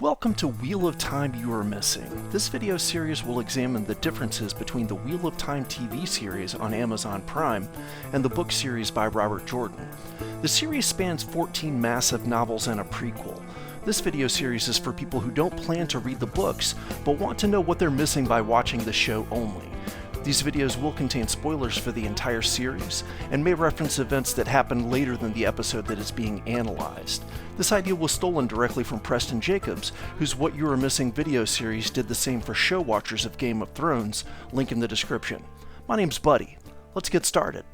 Welcome to Wheel of Time You Are Missing. This video series will examine the differences between the Wheel of Time TV series on Amazon Prime and the book series by Robert Jordan. The series spans 14 massive novels and a prequel. This video series is for people who don't plan to read the books, but want to know what they're missing by watching the show only. These videos will contain spoilers for the entire series, and may reference events that happen later than the episode that is being analyzed. This idea was stolen directly from Preston Jacobs, whose What You Are Missing video series did the same for show watchers of Game of Thrones, link in the description. My name's Buddy. Let's get started.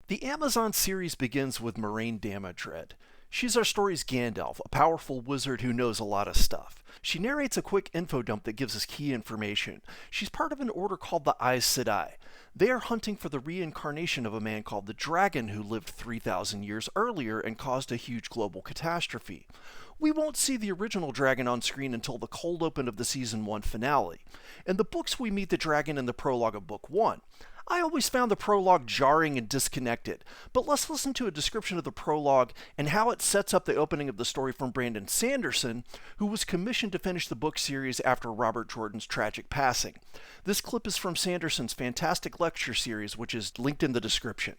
The Amazon series begins with Moiraine Damodred. She's our story's Gandalf, a powerful wizard who knows a lot of stuff. She narrates a quick info dump that gives us key information. She's part of an order called the Aes Sedai. They are hunting for the reincarnation of a man called the Dragon who lived 3,000 years earlier and caused a huge global catastrophe. We won't see the original dragon on screen until the cold open of the Season 1 finale. In the books, we meet the dragon in the prologue of Book 1. I always found the prologue jarring and disconnected, but let's listen to a description of the prologue and how it sets up the opening of the story from Brandon Sanderson, who was commissioned to finish the book series after Robert Jordan's tragic passing. This clip is from Sanderson's fantastic lecture series, which is linked in the description.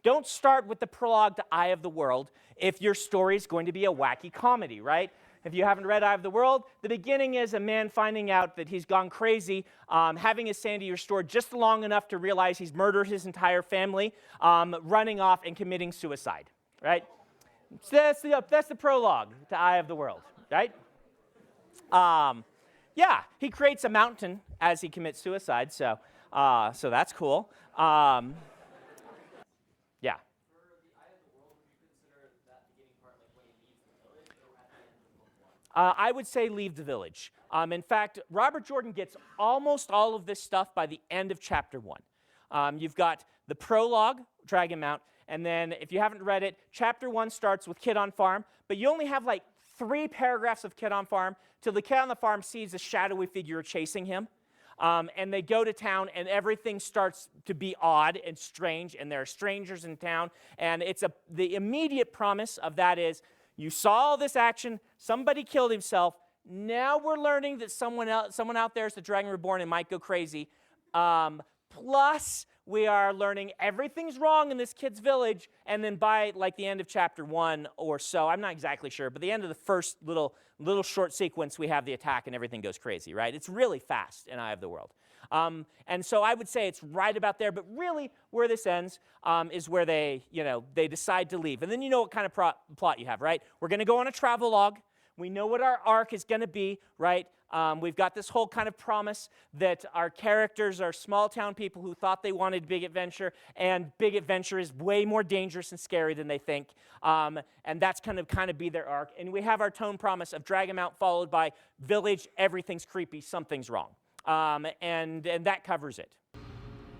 Don't start with the prologue to Eye of the World if your story is going to be a wacky comedy, right? If you haven't read Eye of the World, the beginning is a man finding out that he's gone crazy, having his sanity restored just long enough to realize he's murdered his entire family, running off and committing suicide, right? So that's the prologue to Eye of the World, right? Yeah, he creates a mountain as he commits suicide, so that's cool. Yeah. I would say leave the village. In fact, Robert Jordan gets almost all of this stuff by the end of chapter 1. You've got the prologue, Dragon Mount, and then if you haven't read it, chapter 1 starts with Kid on Farm, but you only have like 3 paragraphs of Kid on Farm till the kid on the farm sees a shadowy figure chasing him. And they go to town, and everything starts to be odd and strange, and there are strangers in town, and the immediate promise of that is, you saw all this action, somebody killed himself, now we're learning that someone out there is the Dragon Reborn and might go crazy. Plus, we are learning everything's wrong in this kid's village, and then by like the end of chapter 1 or so, I'm not exactly sure, but the end of the first little short sequence, we have the attack and everything goes crazy, right? It's really fast in Eye of the World. And so I would say it's right about there, but really where this ends is where they decide to leave. And then you know what kind of plot you have, right? We're going to go on a travelogue. We know what our arc is going to be, right? We've got this whole kind of promise that our characters are small-town people who thought they wanted big adventure, and big adventure is way more dangerous and scary than they think. And that's kind of be their arc. And we have our tone promise of Dragon Mount followed by village, everything's creepy, something's wrong. And that covers it.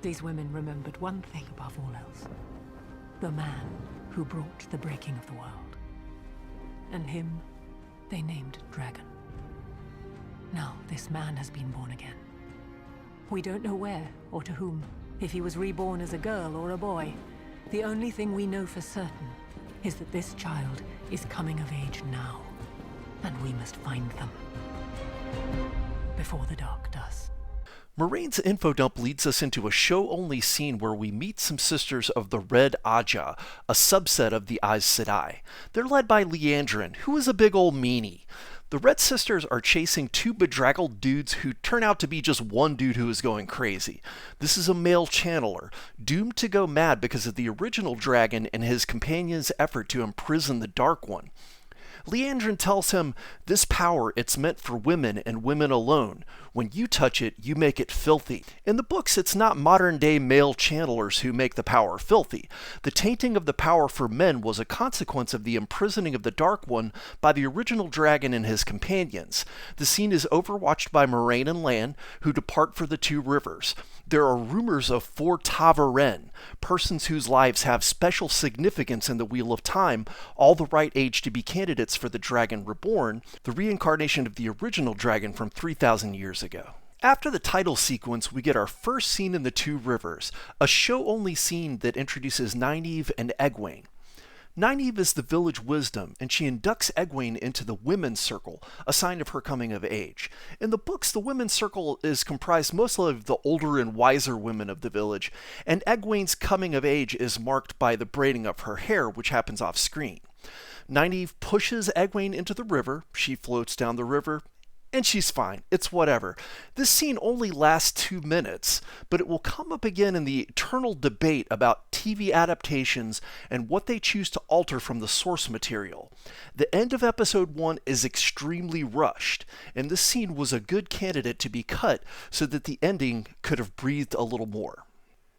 These women remembered one thing above all else. The man who brought the breaking of the world. And him they named Dragon. Now this man has been born again. We don't know where or to whom, if he was reborn as a girl or a boy. The only thing we know for certain is that this child is coming of age now, and we must find them before the dark does. Moiraine's info dump leads us into a show-only scene where we meet some sisters of the Red Aja, a subset of the Aes Sedai. They're led by Liandrin, who is a big old meanie. The Red Sisters are chasing 2 bedraggled dudes who turn out to be just one dude who is going crazy. This is a male channeler, doomed to go mad because of the original dragon and his companion's effort to imprison the Dark One. Liandrin tells him, this power, it's meant for women and women alone. When you touch it, you make it filthy. In the books, it's not modern-day male channelers who make the power filthy. The tainting of the power for men was a consequence of the imprisoning of the Dark One by the original dragon and his companions. The scene is overwatched by Moiraine and Lan, who depart for the 2 rivers. There are rumors of 4 Ta'veren, persons whose lives have special significance in the Wheel of Time, all the right age to be candidates for the Dragon Reborn, the reincarnation of the original dragon from 3,000 years ago. After the title sequence, we get our first scene in the 2 rivers, a show-only scene that introduces Nynaeve and Egwene. Nynaeve is the village wisdom, and she inducts Egwene into the women's circle, a sign of her coming of age. In the books, the women's circle is comprised mostly of the older and wiser women of the village, and Egwene's coming of age is marked by the braiding of her hair, which happens off screen. Nynaeve pushes Egwene into the river, she floats down the river, and she's fine. It's whatever. This scene only lasts 2 minutes, but it will come up again in the eternal debate about TV adaptations and what they choose to alter from the source material. The end of episode 1 is extremely rushed, and this scene was a good candidate to be cut so that the ending could have breathed a little more.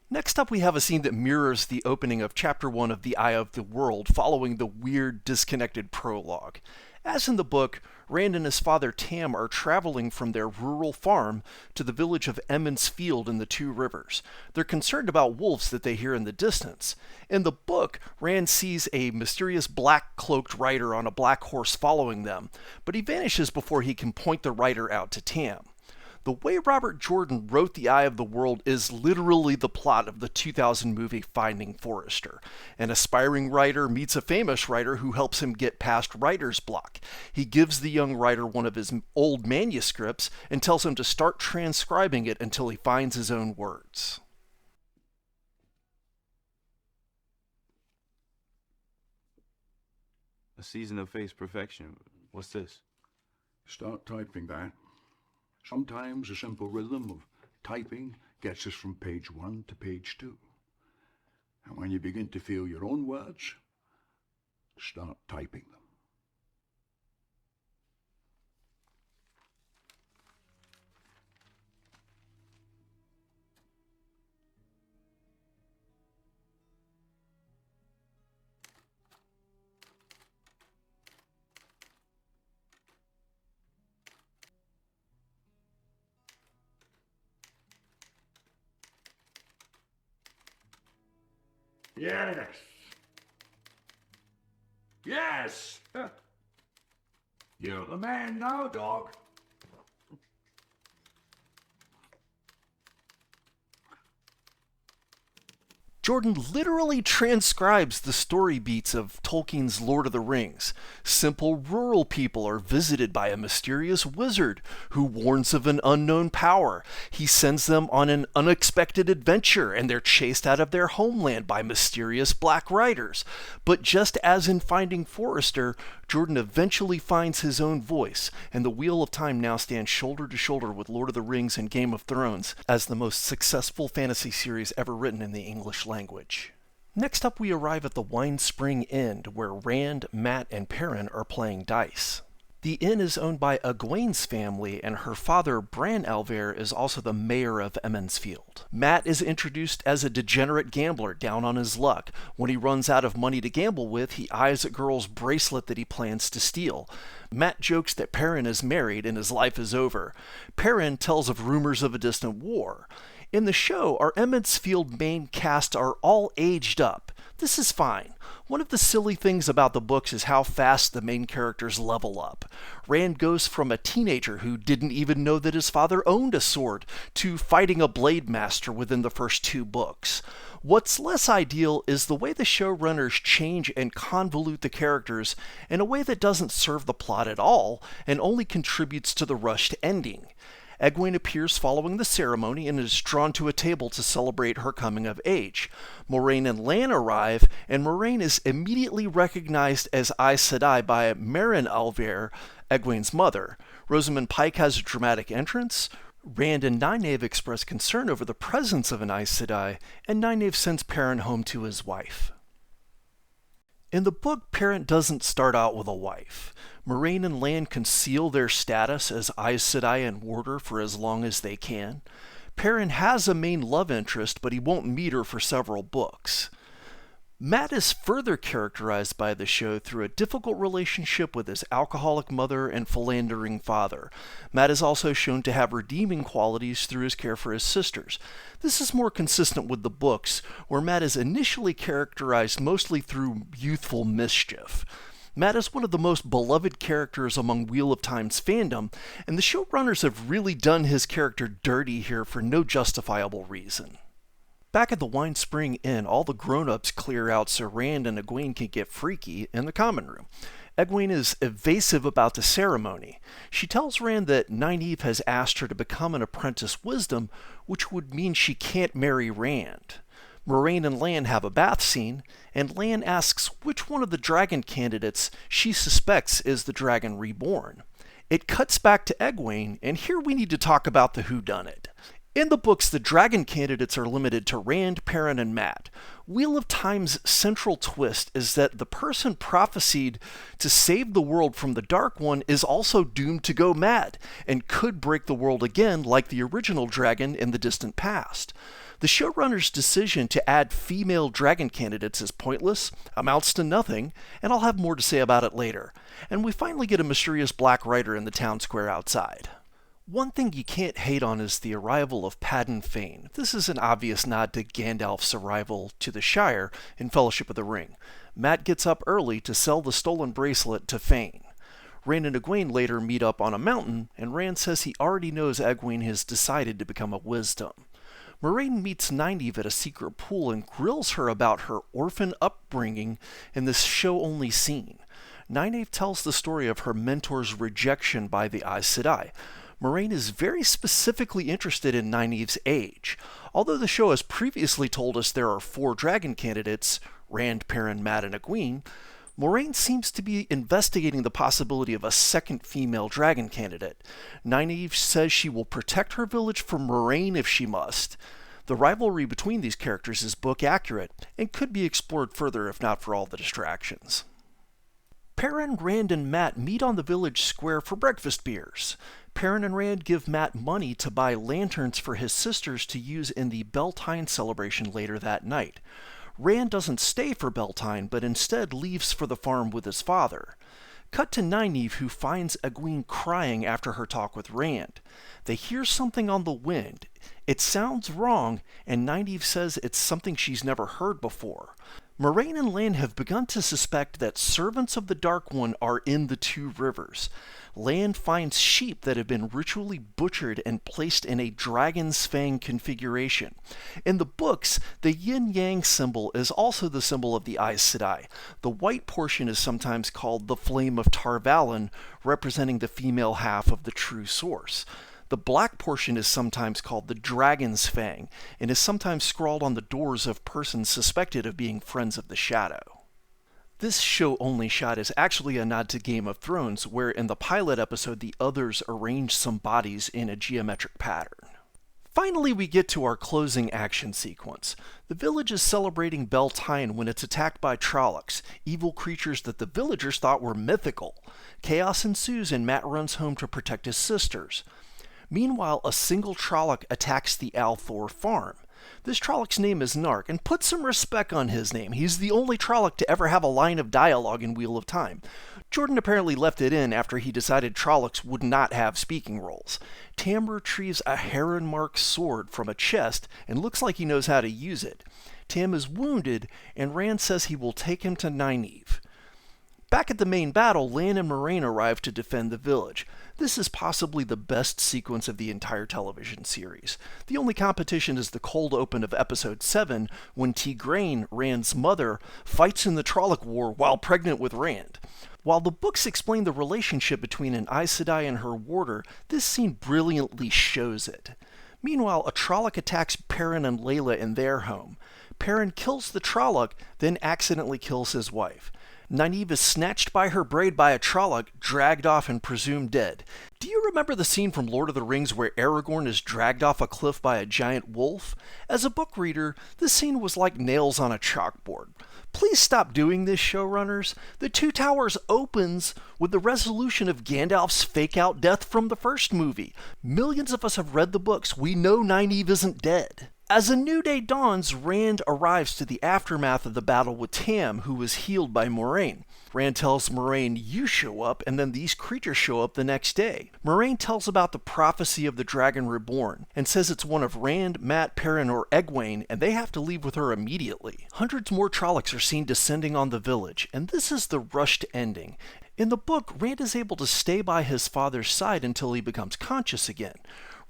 Next up, we have a scene that mirrors the opening of Chapter 1 of The Eye of the World, following the weird, disconnected prologue. As in the book, Rand and his father Tam are traveling from their rural farm to the village of Emmons Field in the Two Rivers. They're concerned about wolves that they hear in the distance. In the book, Rand sees a mysterious black-cloaked rider on a black horse following them, but he vanishes before he can point the rider out to Tam. The way Robert Jordan wrote The Eye of the World is literally the plot of the 2000 movie Finding Forrester. An aspiring writer meets a famous writer who helps him get past writer's block. He gives the young writer one of his old manuscripts and tells him to start transcribing it until he finds his own words. A season of face perfection. What's this? Start typing that. Sometimes a simple rhythm of typing gets us from page 1 to page 2. And when you begin to feel your own words, start typing them. Yes. Yes. You're the man now, dog. Jordan literally transcribes the story beats of Tolkien's Lord of the Rings. Simple rural people are visited by a mysterious wizard who warns of an unknown power. He sends them on an unexpected adventure, and they're chased out of their homeland by mysterious black riders. But just as in Finding Forrester, Jordan eventually finds his own voice, and the Wheel of Time now stands shoulder to shoulder with Lord of the Rings and Game of Thrones as the most successful fantasy series ever written in the English language. Next up, we arrive at the Wine Spring Inn, where Rand, Mat, and Perrin are playing dice. The inn is owned by Egwene's family, and her father, Bran Alver, is also the mayor of Emmons Field. Mat is introduced as a degenerate gambler down on his luck. When he runs out of money to gamble with, he eyes a girl's bracelet that he plans to steal. Mat jokes that Perrin is married and his life is over. Perrin tells of rumors of a distant war. In the show, our Emmons Field main cast are all aged up. This is fine. One of the silly things about the books is how fast the main characters level up. Rand goes from a teenager who didn't even know that his father owned a sword to fighting a blade master within the first 2 books. What's less ideal is the way the showrunners change and convolute the characters in a way that doesn't serve the plot at all and only contributes to the rushed ending. Egwene appears following the ceremony and is drawn to a table to celebrate her coming of age. Moiraine and Lan arrive, and Moiraine is immediately recognized as Aes Sedai by Meryn Alver, Egwene's mother. Rosamund Pike has a dramatic entrance. Rand and Nynaeve express concern over the presence of an Aes Sedai, and Nynaeve sends Perrin home to his wife. In the book, Perrin doesn't start out with a wife. Moiraine and Lan conceal their status as Aes Sedai and Warder for as long as they can. Perrin has a main love interest, but he won't meet her for several books. Mat is further characterized by the show through a difficult relationship with his alcoholic mother and philandering father. Mat is also shown to have redeeming qualities through his care for his sisters. This is more consistent with the books, where Mat is initially characterized mostly through youthful mischief. Mat is one of the most beloved characters among Wheel of Time's fandom, and the showrunners have really done his character dirty here for no justifiable reason. Back at the Wine Spring Inn, all the grown-ups clear out so Rand and Egwene can get freaky in the common room. Egwene is evasive about the ceremony. She tells Rand that Nynaeve has asked her to become an apprentice wisdom, which would mean she can't marry Rand. Moraine and Lan have a bath scene, and Lan asks which one of the dragon candidates she suspects is the dragon reborn. It cuts back to Egwene, and here we need to talk about the whodunit. In the books, the dragon candidates are limited to Rand, Perrin, and Mat. Wheel of Time's central twist is that the person prophesied to save the world from the Dark One is also doomed to go mad, and could break the world again like the original dragon in the distant past. The showrunner's decision to add female dragon candidates is pointless, amounts to nothing, and I'll have more to say about it later. And we finally get a mysterious black rider in the town square outside. One thing you can't hate on is the arrival of Padden Fane. This is an obvious nod to Gandalf's arrival to the Shire in Fellowship of the Ring. Mat gets up early to sell the stolen bracelet to Fane. Rand and Egwene later meet up on a mountain, and Rand says he already knows Egwene has decided to become a wisdom. Moraine meets Nynaeve at a secret pool and grills her about her orphan upbringing in this show-only scene. Nynaeve tells the story of her mentor's rejection by the Aes Sedai. Moraine is very specifically interested in Nynaeve's age. Although the show has previously told us there are 4 dragon candidates, Rand, Perrin, Mat, and Egwene, Moraine seems to be investigating the possibility of a second female dragon candidate. Nynaeve says she will protect her village from Moraine if she must. The rivalry between these characters is book accurate, and could be explored further if not for all the distractions. Perrin, Rand, and Mat meet on the village square for breakfast beers. Perrin and Rand give Mat money to buy lanterns for his sisters to use in the Beltane celebration later that night. Rand doesn't stay for Beltane, but instead leaves for the farm with his father. Cut to Nynaeve, who finds Egwene crying after her talk with Rand. They hear something on the wind. It sounds wrong, and Nynaeve says it's something she's never heard before. Moraine and Lan have begun to suspect that servants of the Dark One are in the 2 rivers. Lan finds sheep that have been ritually butchered and placed in a dragon's fang configuration. In the books, the yin-yang symbol is also the symbol of the Aes Sedai. The white portion is sometimes called the Flame of Tar Valon, representing the female half of the true source. The black portion is sometimes called the Dragon's Fang, and is sometimes scrawled on the doors of persons suspected of being Friends of the Shadow. This show-only shot is actually a nod to Game of Thrones, where in the pilot episode the others arrange some bodies in a geometric pattern. Finally, we get to our closing action sequence. The village is celebrating Beltane when it's attacked by Trollocs, evil creatures that the villagers thought were mythical. Chaos ensues and Mat runs home to protect his sisters. Meanwhile, a single Trolloc attacks the Althor farm. This Trolloc's name is Nark, and put some respect on his name. He's the only Trolloc to ever have a line of dialogue in Wheel of Time. Jordan apparently left it in after he decided Trollocs would not have speaking roles. Tam retrieves a heron-marked sword from a chest and looks like he knows how to use it. Tam is wounded, and Rand says he will take him to Nynaeve. Back at the main battle, Lan and Moraine arrive to defend the village. This is possibly the best sequence of the entire television series. The only competition is the cold open of episode 7, when Tigraine, Rand's mother, fights in the Trolloc War while pregnant with Rand. While the books explain the relationship between an Aes Sedai and her warder, this scene brilliantly shows it. Meanwhile, a Trolloc attacks Perrin and Layla in their home. Perrin kills the Trolloc, then accidentally kills his wife. Nynaeve is snatched by her braid by a Trolloc, dragged off and presumed dead. Do you remember the scene from Lord of the Rings where Aragorn is dragged off a cliff by a giant wolf? As a book reader, this scene was like nails on a chalkboard. Please stop doing this, showrunners. The Two Towers opens with the resolution of Gandalf's fake-out death from the first movie. Millions of us have read the books. We know Nynaeve isn't dead. As a new day dawns, Rand arrives to the aftermath of the battle with Tam, who was healed by Moraine. Rand tells Moraine, "You show up," and then these creatures show up the next day. Moraine tells about the prophecy of the Dragon Reborn, and says it's one of Rand, Mat, Perrin, or Egwene, and they have to leave with her immediately. Hundreds more Trollocs are seen descending on the village, and this is the rushed ending. In the book, Rand is able to stay by his father's side until he becomes conscious again.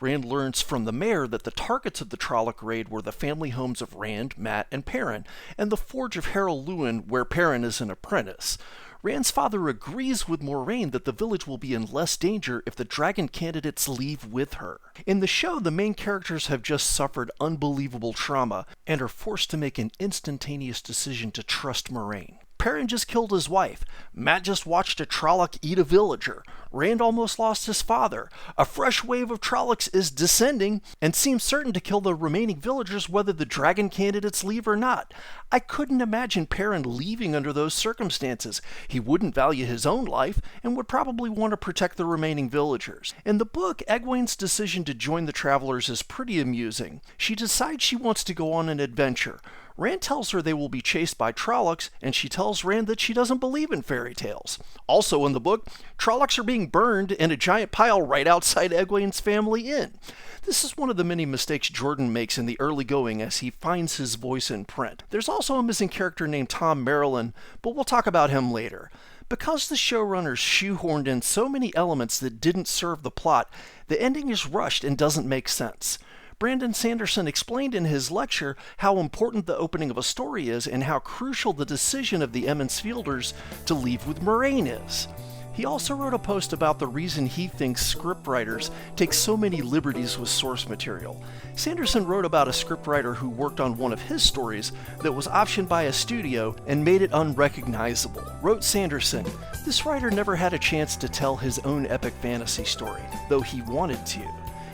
Rand learns from the mayor that the targets of the Trolloc raid were the family homes of Rand, Mat, and Perrin, and the forge of Harold Lewin, where Perrin is an apprentice. Rand's father agrees with Moiraine that the village will be in less danger if the dragon candidates leave with her. In the show, the main characters have just suffered unbelievable trauma and are forced to make an instantaneous decision to trust Moiraine. Perrin just killed his wife. Mat just watched a Trolloc eat a villager. Rand almost lost his father. A fresh wave of Trollocs is descending and seems certain to kill the remaining villagers whether the dragon candidates leave or not. I couldn't imagine Perrin leaving under those circumstances. He wouldn't value his own life and would probably want to protect the remaining villagers. In the book, Egwene's decision to join the Travelers is pretty amusing. She decides she wants to go on an adventure. Rand tells her they will be chased by Trollocs, and she tells Rand that she doesn't believe in fairy tales. Also in the book, Trollocs are being burned in a giant pile right outside Egwene's family inn. This is one of the many mistakes Jordan makes in the early going as he finds his voice in print. There's also a missing character named Tom Marilyn, but we'll talk about him later. Because the showrunners shoehorned in so many elements that didn't serve the plot, the ending is rushed and doesn't make sense. Brandon Sanderson explained in his lecture how important the opening of a story is and how crucial the decision of the Emond's Fielders to leave with Moiraine is. He also wrote a post about the reason he thinks scriptwriters take so many liberties with source material. Sanderson wrote about a scriptwriter who worked on one of his stories that was optioned by a studio and made it unrecognizable. Wrote Sanderson, "This writer never had a chance to tell his own epic fantasy story, though he wanted to.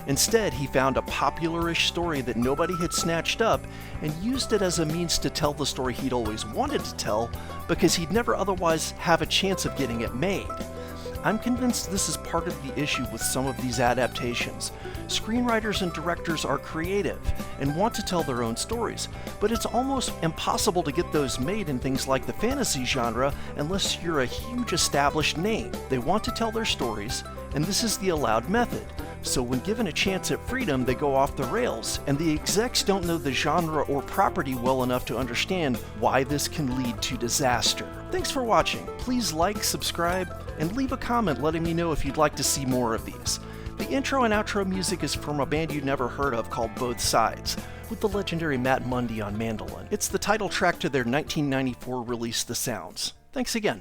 Instead, he found a popular-ish story that nobody had snatched up and used it as a means to tell the story he'd always wanted to tell because he'd never otherwise have a chance of getting it made." I'm convinced this is part of the issue with some of these adaptations. Screenwriters and directors are creative and want to tell their own stories, but it's almost impossible to get those made in things like the fantasy genre unless you're a huge established name. They want to tell their stories, and this is the allowed method. So when given a chance at freedom, they go off the rails, and the execs don't know the genre or property well enough to understand why this can lead to disaster. Thanks for watching. Please like, subscribe, and leave a comment letting me know if you'd like to see more of these. The intro and outro music is from a band you'd never heard of called Both Sides, with the legendary Matt Mundy on mandolin. It's the title track to their 1994 release, The Sounds. Thanks again.